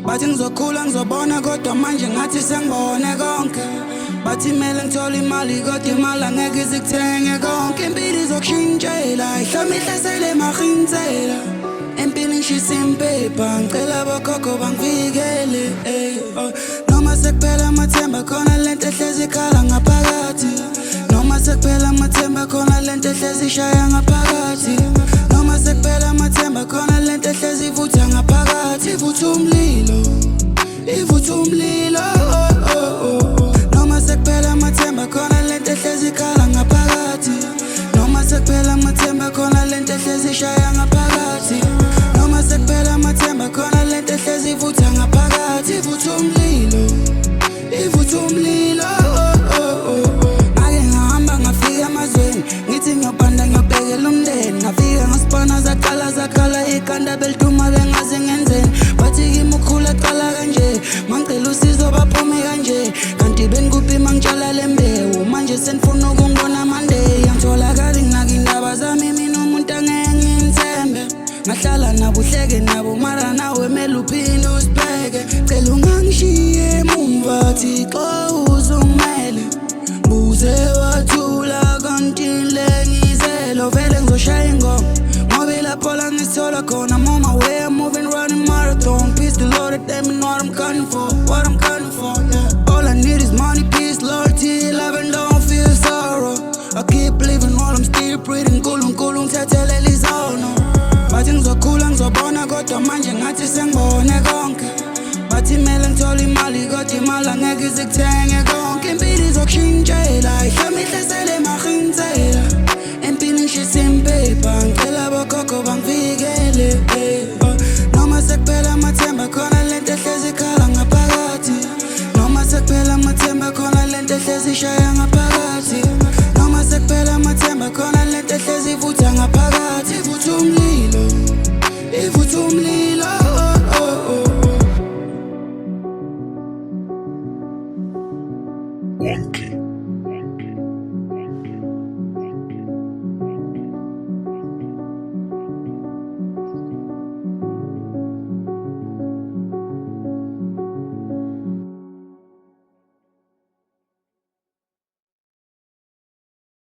bathi ngizokhula ngizobona kodwa manje ngathi sengibone konke. Bathi mele ngithole imali kodwa imali angeke izikuthenge konke. Impilo izokushintshela ihlome ihlasele marinzela. Empilweni ngishisa impepha ngicela abokhokho bangivikele. Noma sekuphela amathemba khona lento ehlezi ikhala ngaphakathi. Noma sekuphela amathemba khona lento ehlezi ishaya ngaphakathi. Noma sekuphela amathemba khona lento ehlezi ivutha ngaphakathi. Ivutha umlilo, ivutha umlilo. Noma sekuphela amathemba khona lento ehlezi ikhala ngaphakathi. Noma sekuphela amathemba khona lento ehlezi ishaya ngaphakathi. Noma sekuphela amathemba khona lento ehlezi ivutha ngaphakathi. Ivutha umlilo, ivutha umlilo. Ngake ngahamba ngafika emazweni ngithi ngiyobhanda ngiyobhekela umndeni. Ngafika ngasibona zakhala ikhanda beliduma bengazi ngenzeni. Bathi kimi ukhula qala kanje mangicela usizo baphume kanje. Kanti benikuphi mangitshala le mbewu manje senifuna ukungibona Monday. Angitholakali nginaka indaba zami mina umuntu angeke ngimthembe. Ngahlala nabo uhleke nabo mara nawe mele uphinde usibheke. Cela ungangishiye emumva Thixo uzungimele. Buze wathula kanti le ngizelo vele ngizoshaya ingoma. Ngoba lapho la ngisithola khona I'm on my way, I'm moving running marathon. Peace the Lord that they know what I'm coming for, what I'm coming for, yeah. All I need is money, peace, loyalty, love and don't feel sorrow. I keep living while I'm still breathing. Nkulunkulu ngithathele lizono. Bathi ngizokhula ngizobona kodwa manje ngathi sengibone konke. Bathi mele ngithole imali kodwa imali angeke izikuthenge konke. Impilo izokushintshela ihlome ihlasele marinzela.